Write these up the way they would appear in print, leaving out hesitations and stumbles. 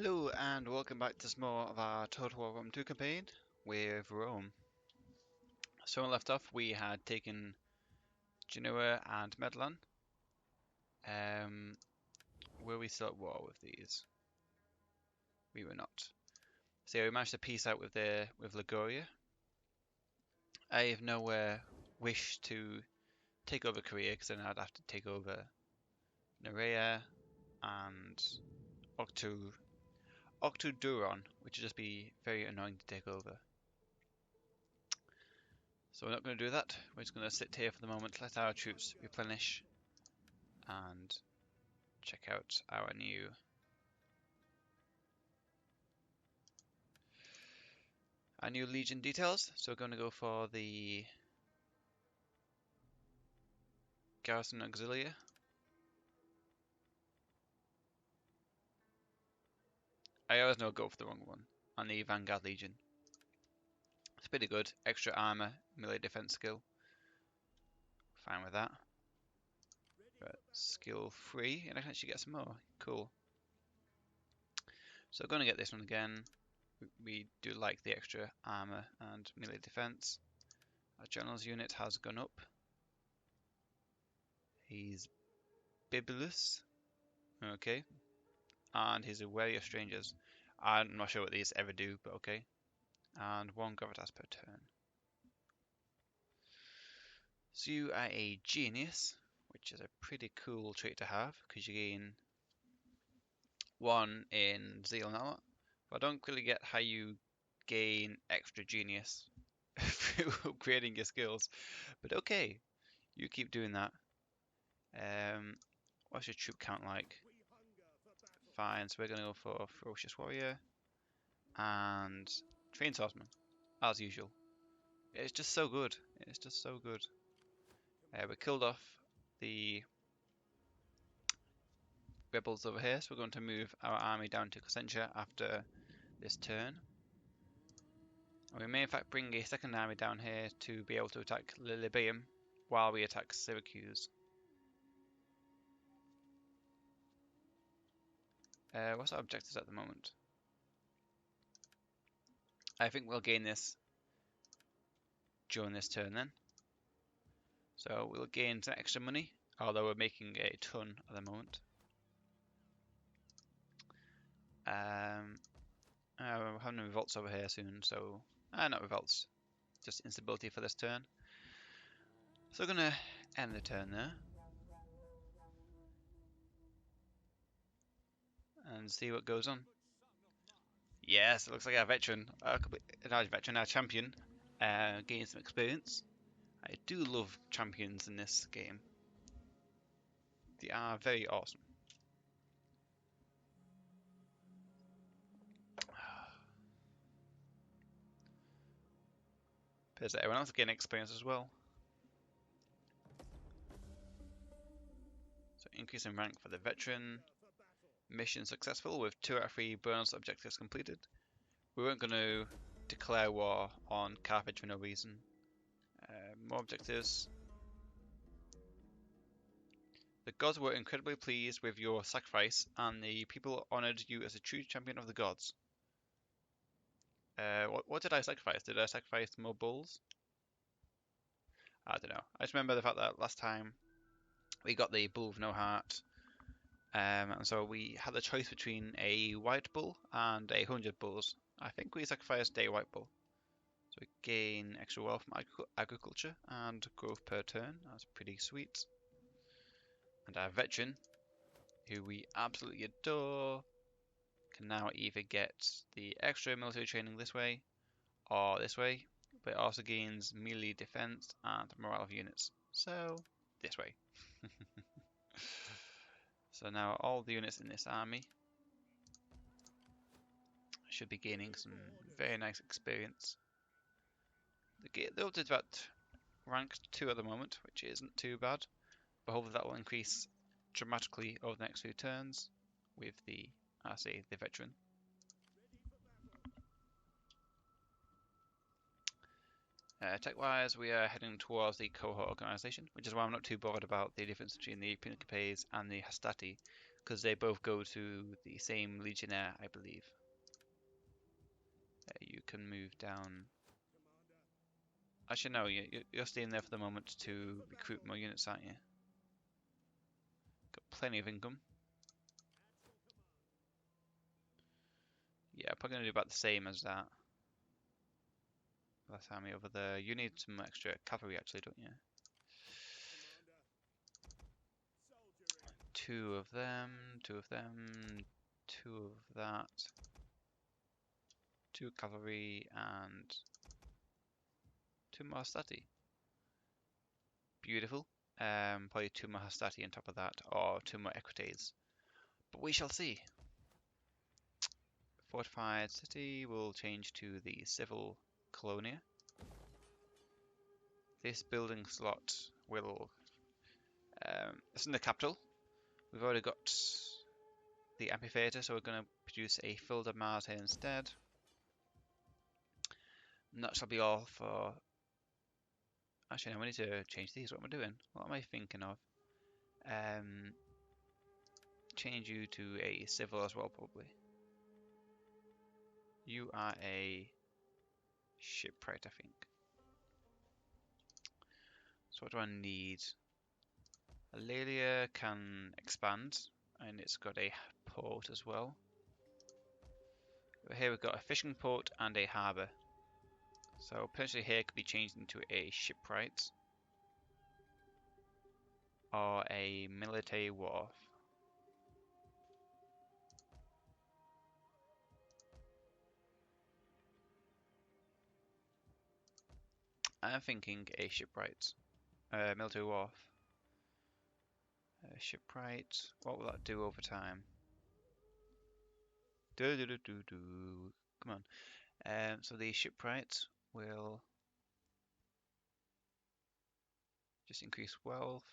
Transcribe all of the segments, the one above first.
Hello and welcome back to some more of our Total War Rome 2 campaign with Rome. So when we left off we had taken Genoa and Medlan. Were we still at war with these? We were not. So yeah, we managed to peace out with Liguria. I have no wish to take over Korea because then I'd have to take over Nerea and Octuduron, which would just be very annoying to take over. So we're not going to do that. We're just going to sit here for the moment, let our troops replenish, and check out our new legion details. So we're going to go for the garrison auxiliary. I always know go for the wrong one. On the Vanguard Legion. It's pretty good. Extra armor, melee defense skill. Fine with that. But skill 3, and I can actually get some more. Cool. So I'm going to get this one again. We do like the extra armor and melee defense. Our general's unit has gone up. He's bibulous. Okay. And he's wary of strangers. I'm not sure what these ever do, but okay. And 1 gravitas per turn. So you are a genius, which is a pretty cool trait to have, because you gain 1 in Zealot. But I don't really get how you gain extra genius through upgrading your skills. But okay, you keep doing that. What's your troop count like? Fine, so we're going to go for Ferocious Warrior and Trained Swordsman, as usual. It's just so good. It's just so good. We killed off the rebels over here, so we're going to move our army down to Cosentia after this turn. And we may in fact bring a second army down here to be able to attack Lilybaeum while we attack Syracuse. What's our objectives at the moment? I think we'll gain this during this turn then. So we'll gain some extra money, although we're making a ton at the moment. We're having revolts over here soon, so not revolts, just instability for this turn. So we're gonna end the turn there and see what goes on. Yes, it looks like our veteran, our champion, gained some experience. I do love champions in this game. They are very awesome. Appears that everyone else is getting experience as well. So increase in rank for the veteran. Mission successful with 2 out of 3 bonus objectives completed. We weren't going to declare war on Carthage for no reason. More objectives. The gods were incredibly pleased with your sacrifice, and the people honoured you as a true champion of the gods. What did I sacrifice? Did I sacrifice more bulls? I don't know. I just remember the fact that last time we got the bull with no heart, and so we had the choice between a white bull and 100 bulls. I think we sacrificed a white bull. So we gain extra wealth from agriculture and growth per turn. That's pretty sweet. And our veteran, who we absolutely adore, can now either get the extra military training this way or this way, but it also gains melee defense and morale of units. So this way. So now all the units in this army should be gaining some very nice experience. They're up to about rank 2 at the moment, which isn't too bad, but hopefully that will increase dramatically over the next few turns with the veteran. Tech-wise, we are heading towards the cohort organization, which is why I'm not too bothered about the difference between the Pinocchioes and the Hastati, because they both go to the same legionnaire, I believe. You can move down. Actually, no, you're staying there for the moment to recruit more units, aren't you? Got plenty of income. Yeah, probably gonna do about the same as that. Last army over there. You need some extra cavalry, actually, don't you? Two of them, two of them, two of that. Two cavalry and two more hastati. Beautiful. Probably two more hastati on top of that, or two more equites. But we shall see. Fortified city will change to the civil colonia. This building slot will. It's in the capital. We've already got the amphitheatre, so we're going to produce a field of Mars here instead. And that shall be all for. Actually, no, we need to change these. What am I doing? What am I thinking of? Change you to a civil as well, probably. You are a shipwright, I think. So what do I need? Alalia can expand, and it's got a port as well. Over here we've got a fishing port and a harbour. So potentially here could be changed into a shipwright or a military wharf. I'm thinking a shipwright, military wharf. Shipwright. What will that do over time? Come on. So the shipwright will just increase wealth.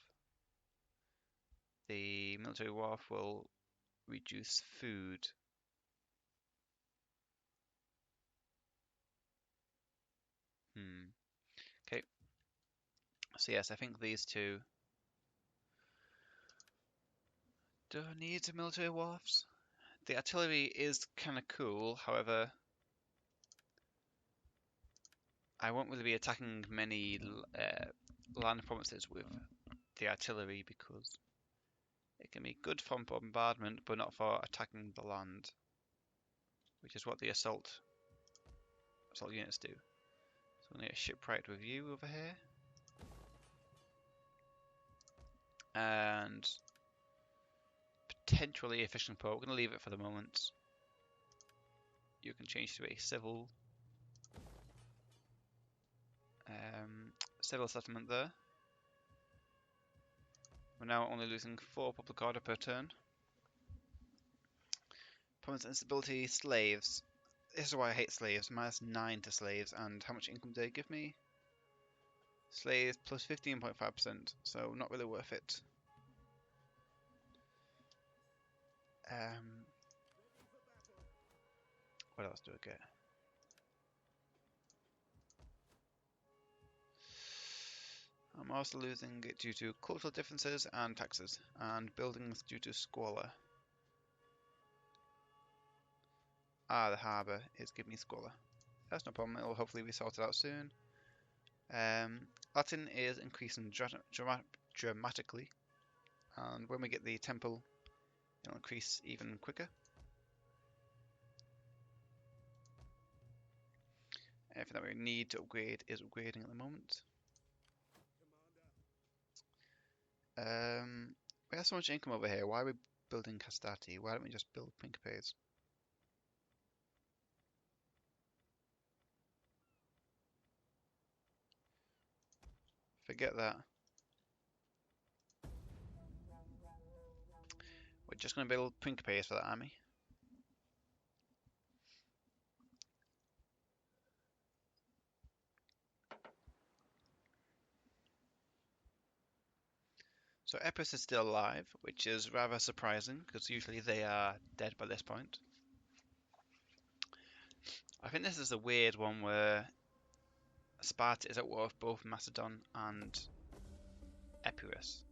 The military wharf will reduce food. Okay. So yes, I think these two. Do I need military wharfs? The artillery is kind of cool, however, I won't really be attacking many land provinces with the artillery because it can be good for bombardment, but not for attacking the land, which is what the assault units do. So we'll need a shipwright with you over here, and potentially a fishing port. We're going to leave it for the moment. You can change to a civil settlement there. We're now only losing 4 public order per turn. Province instability, slaves. This is why I hate slaves. -9 to slaves, and how much income do they give me? Slaves plus 15.5%, so not really worth it. What else do I get? I'm also losing it due to cultural differences and taxes, and buildings due to squalor. Ah, the harbour is giving me squalor. That's no problem, it'll hopefully be sorted out soon. Latin is increasing dramatically, and when we get the temple, it'll increase even quicker. Everything that we need to upgrade is upgrading at the moment. We have so much income over here. Why are we building Castati? Why don't we just build Pinkapes? Forget that. We're just going to build Pinkapes for that army. So Epirus is still alive, which is rather surprising, because usually they are dead by this point. I think this is a weird one where Sparta is at war with both Macedon and Epirus.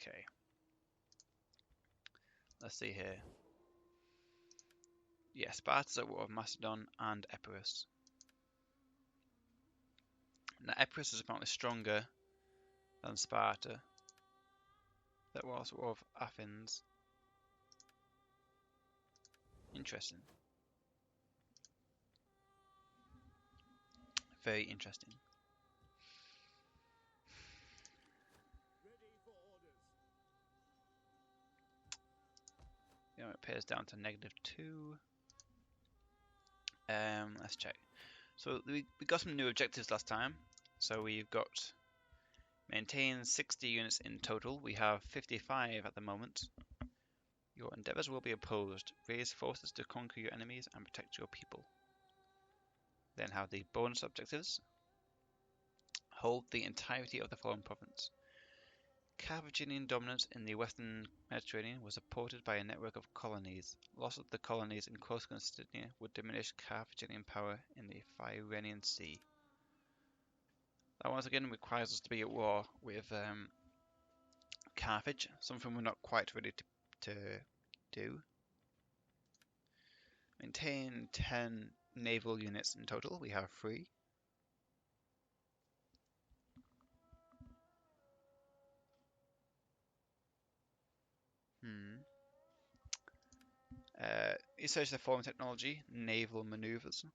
Okay. Let's see here. Yeah, Sparta's at war with Macedon and Epirus. Now, Epirus is apparently stronger than Sparta. That was at war with Athens. Interesting. Very interesting. Yeah, it pays down to -2. Let's check. So we got some new objectives last time. So we've got maintain 60 units in total. We have 55 at the moment. Your endeavors will be opposed. Raise forces to conquer your enemies and protect your people. Then have the bonus objectives. Hold the entirety of the foreign province. Carthaginian dominance in the western Mediterranean was supported by a network of colonies. Loss of the colonies in Corsica and Sardinia would diminish Carthaginian power in the Tyrrhenian Sea. That once again requires us to be at war with Carthage, something we're not quite ready to do. Maintain 10 naval units in total. We have 3. Research the foreign technology, naval maneuvers.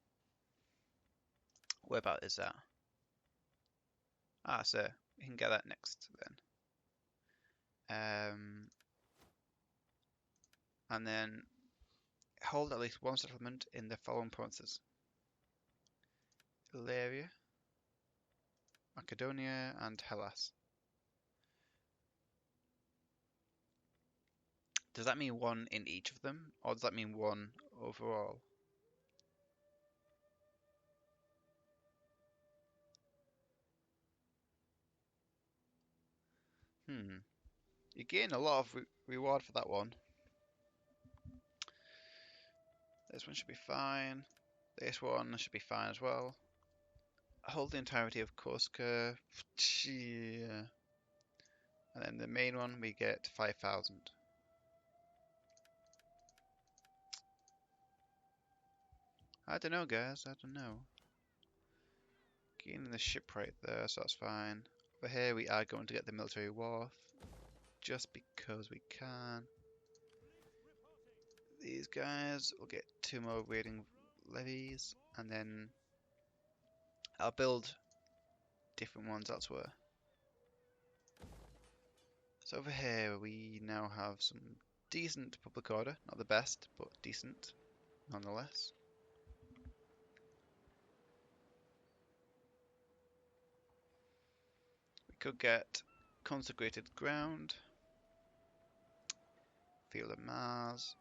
Where about is that? Ah, so we can get that next then. And then hold at least one settlement in the following provinces: Illyria, Macedonia, and Hellas. Does that mean one in each of them, or does that mean one overall? You gain a lot of reward for that one. This one should be fine. This one should be fine as well. Hold the entirety of Corsica. Yeah. And then the main one, we get 5,000. I don't know, guys. I don't know. Gaining the ship right there, so that's fine. Over here, we are going to get the military wharf, just because we can. These guys will get 2 more raiding levies, and then I'll build different ones elsewhere. So over here, we now have some decent public order. Not the best, but decent, nonetheless. We could get consecrated ground, field of Mars,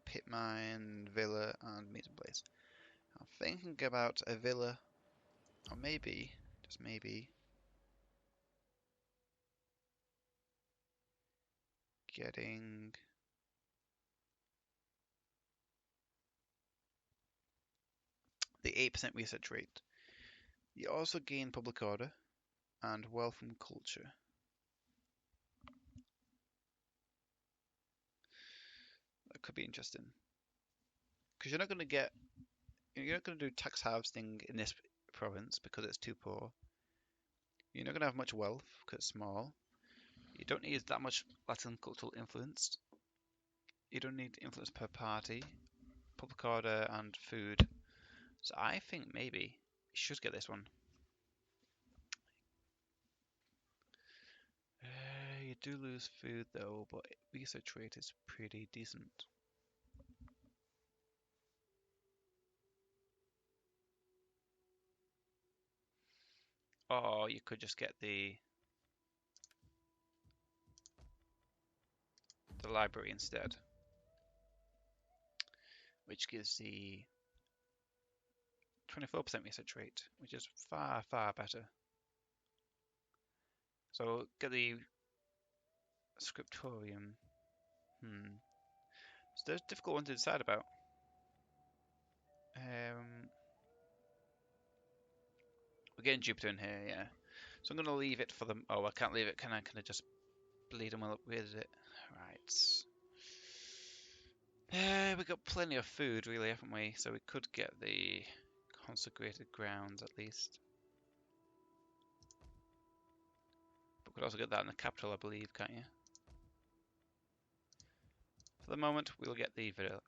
pit mine, villa, and meeting place. I'm thinking about a villa, or maybe, just maybe, getting the 8% research rate. You also gain public order and wealth from culture. That could be interesting. Because you're not going to do tax harvesting in this province because it's too poor. You're not going to have much wealth because it's small. You don't need that much Latin cultural influence. You don't need influence per party, public order, and food. So I think maybe we should get this one. You do lose food though, but research rate is pretty decent. Or you could just get the library instead, which gives the 24% research rate, which is far, far better. So get the scriptorium. So there's a difficult one to decide about. We're getting Jupiter in here, yeah. So I'm going to leave it for them. Oh, I can't leave it. Can I just bleeding well upgraded it. Right. We got plenty of food, really, haven't we? So we could get the consecrated grounds at least. But we could also get that in the capital, I believe, can't you? For the moment, we'll get the villa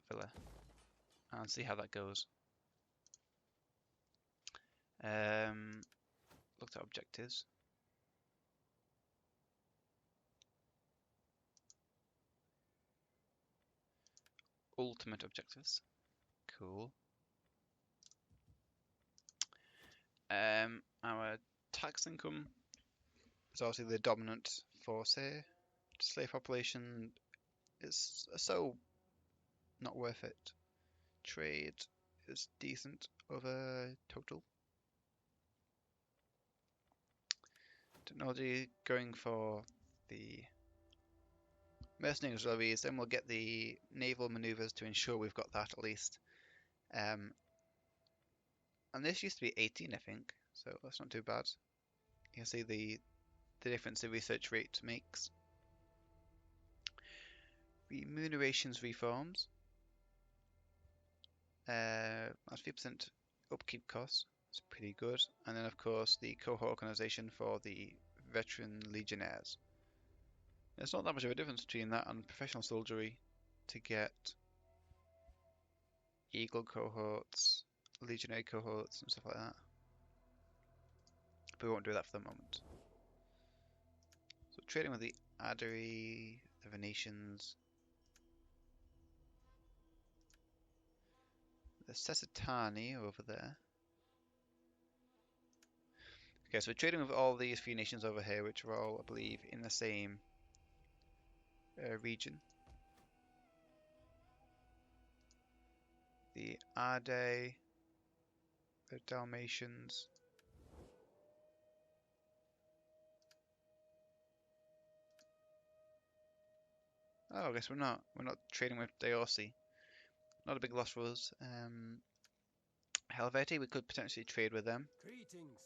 and see how that goes. Looked at objectives. Ultimate objectives. Cool. Our tax income is obviously the dominant force here. Slave population is so not worth it. Trade is decent over total. Technology going for the mercenaries levies, then we'll get the naval maneuvers to ensure we've got that at least. And this used to be 18, I think, so that's not too bad. You can see the difference the research rate makes. Remunerations reforms. That's 3% upkeep costs. It's pretty good. And then, of course, the cohort organization for the veteran legionnaires. There's not that much of a difference between that and professional soldiery to get eagle cohorts, legionary cohorts, and stuff like that. But we won't do that for the moment. So trading with the Adari, the Venetians, the Sessitani over there. Okay, so we're trading with all these few nations over here, which are all, I believe, in the same region. The Ade, the Dalmatians. Oh, I guess we're not trading with Deossi. Not a big loss for us. Helvetii, we could potentially trade with them. Greetings.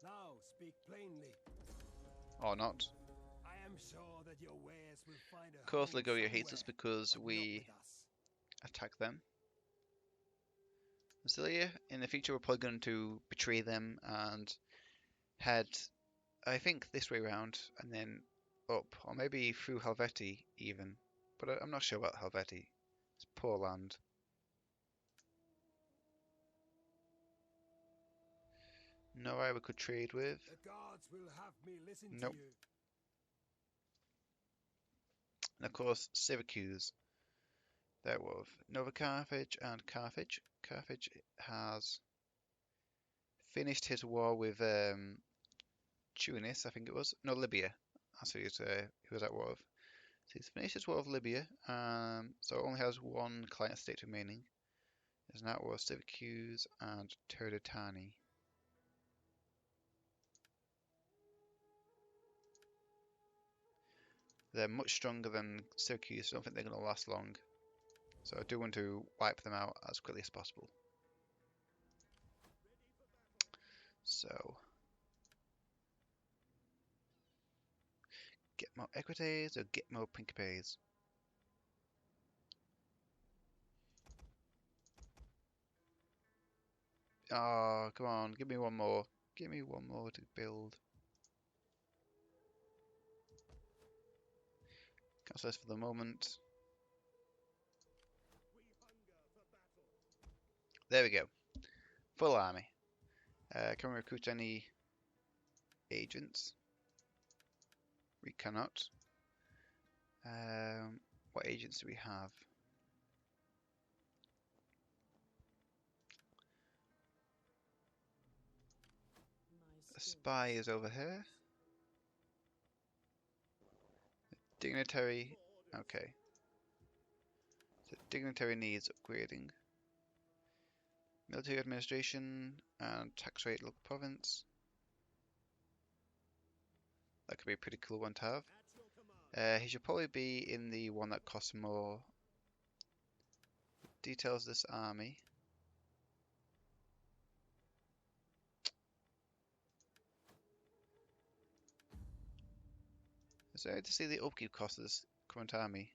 Now speak plainly. Or not. I am sure that your wares will find a Of course, home Ligoria hates somewhere, us because but we not with us. attack them. Zealot, in the future, we're probably going to betray them and head, I think, this way around and then up, or maybe through Helvetii even. But I'm not sure about Helvetii. It's poor land. No eye we could trade with. The gods will have me listen Nope. to you. And of course, Syracuse. There was Nova Carthage and Carthage. Carthage has finished his war with Tunis, I think it was. No, Libya. That's who he was at war with. So he's finished his war with Libya, so it only has one client state remaining. There's now war Syracuse and Turdetani. They're much stronger than Syracuse, so I don't think they're going to last long. So I do want to wipe them out as quickly as possible. So, get more equities or get more principes? Oh, come on, give me one more. Give me one more to build. Cancel this for the moment. There we go. Full army. Can we recruit any agents? We cannot. What agents do we have? A spy is over here. Dignitary. Okay. So dignitary needs upgrading. Military administration and tax rate local province. That could be a pretty cool one to have. He should probably be in the one that costs more. Details of this army. Is there to see the upkeep cost of this current army?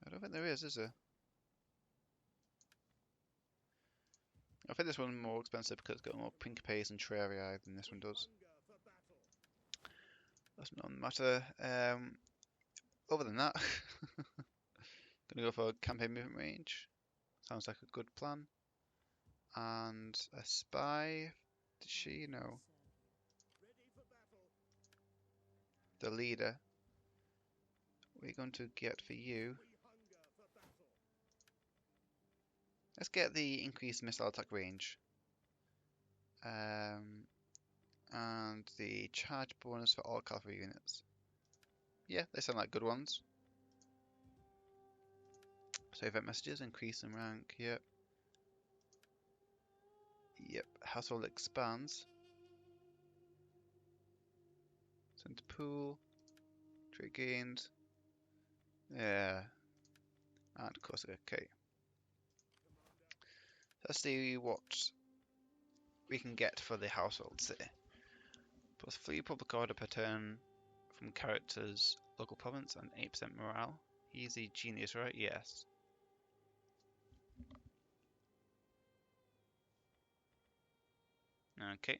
I don't think there is there? I think this one's more expensive because it's got more Principes and Terrarii than this one does. That's not matter. Other than that, gonna go for campaign movement range. Sounds like a good plan. And a spy. Did she? No. The leader. We're going to get for you. Let's get the increased missile attack range. And the charge bonus for all cavalry units. Yeah, they sound like good ones. So event messages, increase in rank, yep. Yep, household expands. Send to pool. Trade gains. Yeah. And of course, okay. Let's see what we can get for the households there. Plus 3 public order per turn from characters local province and 8% morale. He's a genius, right? Yes. Okay.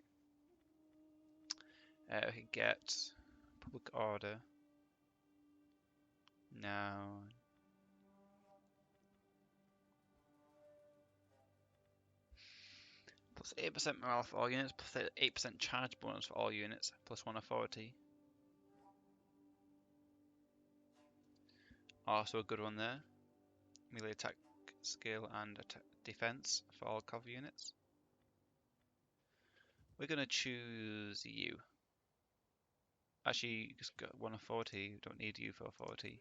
We could get public order. Now. Plus 8% morale for all units, plus 8% charge bonus for all units, plus 1 authority. Also a good one there. Melee attack skill and defense for all cavalry units. We're going to choose you. Actually, you just got 1 authority, we don't need you for authority.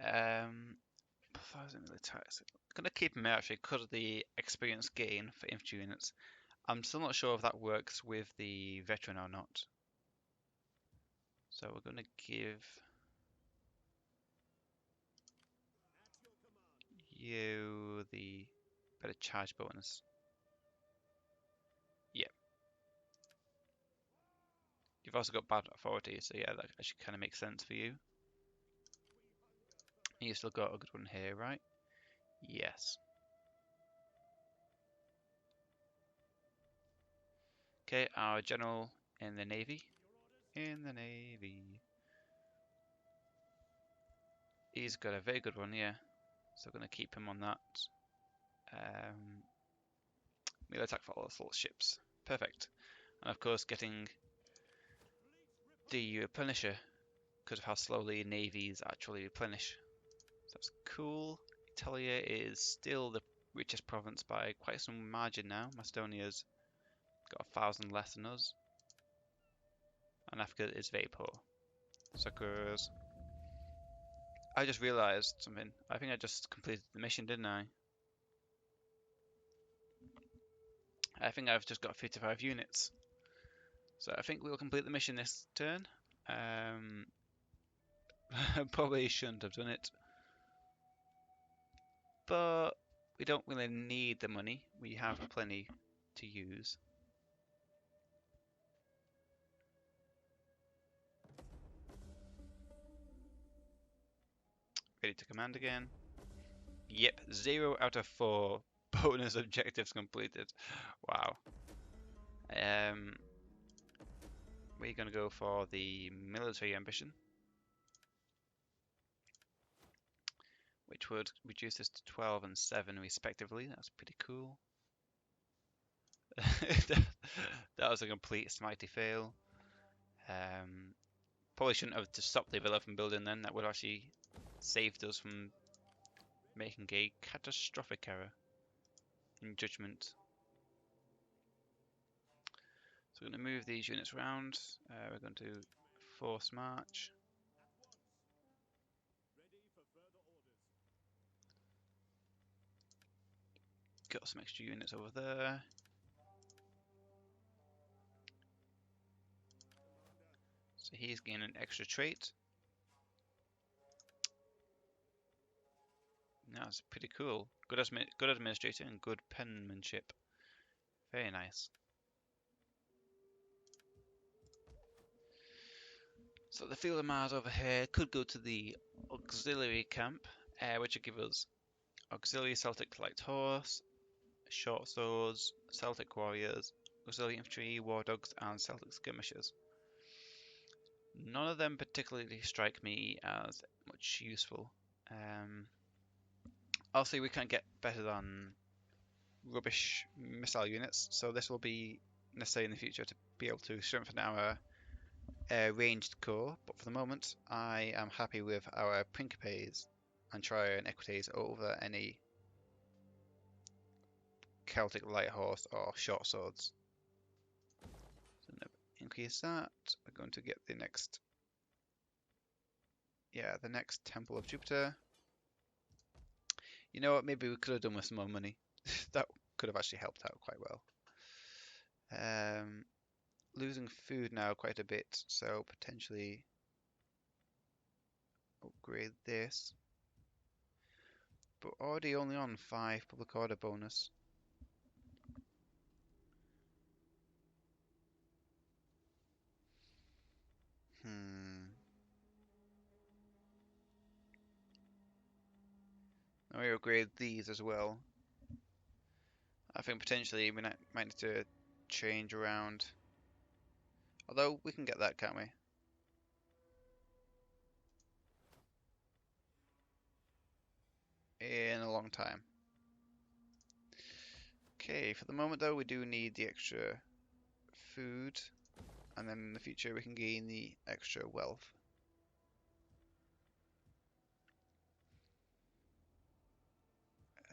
I'm going to keep him actually because of the experience gain for infantry units. I'm still not sure if that works with the veteran or not. So we're going to give you the better charge bonus. Yep. You've also got bad authority, so yeah, that actually kind of makes sense for you. You still got a good one here, right? Yes. Okay, our general in the navy. In the navy. He's got a very good one, yeah. So we're going to keep him on that. Melee attack for all assault ships. Perfect. And of course, getting the replenisher because of how slowly navies actually replenish. So that's cool. Italia is still the richest province by quite some margin now. Macedonia's got 1,000 less than us. And Africa is very poor. Suckers. I just realised something. I think I just completed the mission, didn't I? I think I've just got 55 units. So I think we'll complete the mission this turn. Probably shouldn't have done it. But we don't really need the money. We have plenty to use. Ready to command again. Yep, 0 out of 4 bonus objectives completed. Wow. We're going to go for the military ambition, which would reduce this to 12 and 7 respectively. That's pretty cool. That was a complete Smighty fail. Probably shouldn't have just stopped the villa from building then. That would have actually saved us from making a catastrophic error in judgment. So we're going to move these units around. We're going to force march. Got some extra units over there. So he's getting an extra trait. That's pretty cool. Good administrator and good penmanship. Very nice. So the Field of Mars over here could go to the auxiliary camp, which would give us auxiliary Celtic light horse, short swords, Celtic warriors, auxiliary infantry, war dogs, and Celtic skirmishers. None of them particularly strike me as much useful. Obviously, we can't get better than rubbish missile units, so this will be necessary in the future to be able to strengthen our ranged corps. But for the moment, I am happy with our Principes and try and Equites over any Celtic light horse or short swords. So increase that. We're going to get the next, the next Temple of Jupiter. You know what? Maybe we could have done with some more money. That could have actually helped out quite well. Losing food now quite a bit, so potentially upgrade this. But already only on 5 public order bonus. Now we upgrade these as well. I think potentially we might need to change around. Although we can get that, can't we? In a long time. Okay, for the moment though, we do need the extra food, and then in the future we can gain the extra wealth.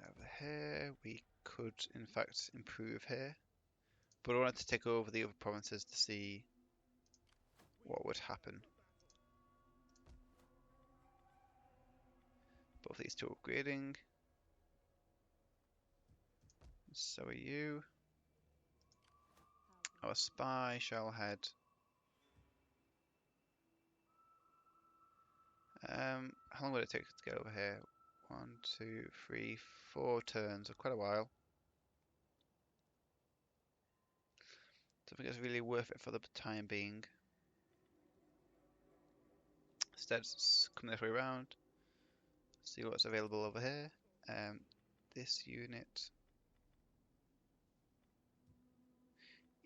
Over here, we could in fact improve here, but I wanted to take over the other provinces to see what would happen. Both these two upgrading. So are you. Our spy shall head. How long would it take to get over here? 1, 2, 3, 4 turns, so quite a while. Don't think it's really worth it for the time being. Instead, come this way around. See what's available over here. This unit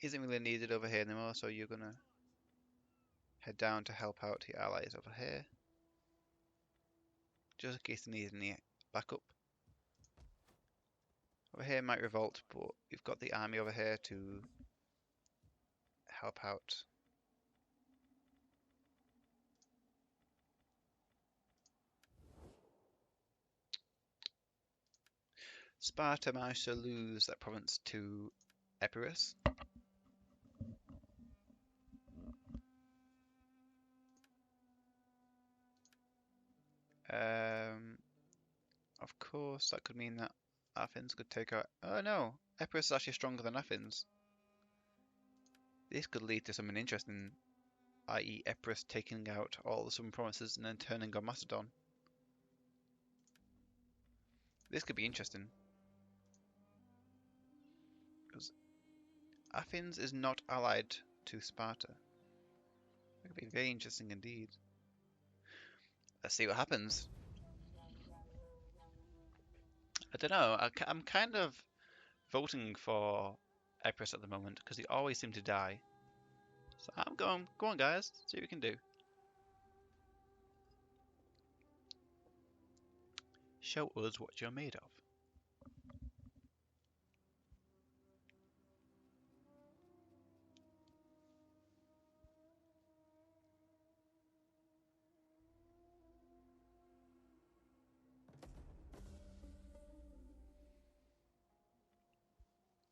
isn't really needed over here anymore, so you're gonna head down to help out your allies over here, just in case they need any backup. Over here might revolt, but you've got the army over here to help out. Sparta managed to lose that province to Epirus. Of course, that could mean that Athens could take out. Oh no, Epirus is actually stronger than Athens. This could lead to something interesting, i.e., Epirus taking out all the southern provinces and then turning on Macedon. This could be interesting. Because Athens is not allied to Sparta. That could be very interesting indeed. Let's see what happens. I don't know, I'm kind of voting for Epirus at the moment because he always seems to die. So I'm going, go on guys, see what we can do. Show us what you're made of.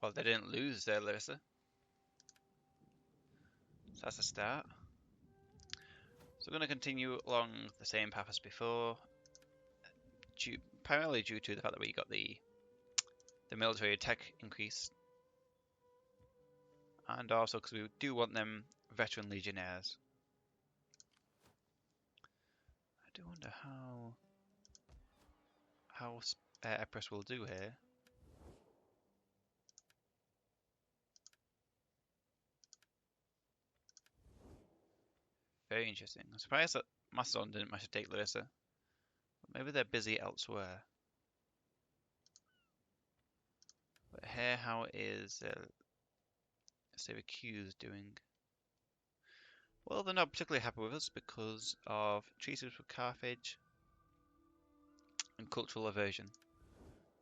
Well, they didn't lose there, Larissa. So that's a start. So we're going to continue along the same path as before, primarily due to the fact that we got the military tech increase, and also because we do want them veteran legionnaires. I do wonder how how Empress will do here. Very interesting. I'm surprised that Macedon didn't manage to take Larissa. Maybe they're busy elsewhere. But here, how is Syracuse doing? Well, they're not particularly happy with us because of treaties with Carthage and cultural aversion.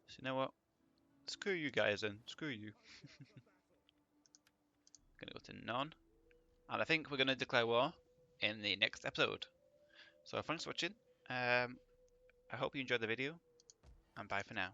So you know what? Screw you guys then. Screw you. Gonna go to none. And I think we're gonna declare war in the next episode. So thanks for watching. I hope you enjoyed the video, and bye for now.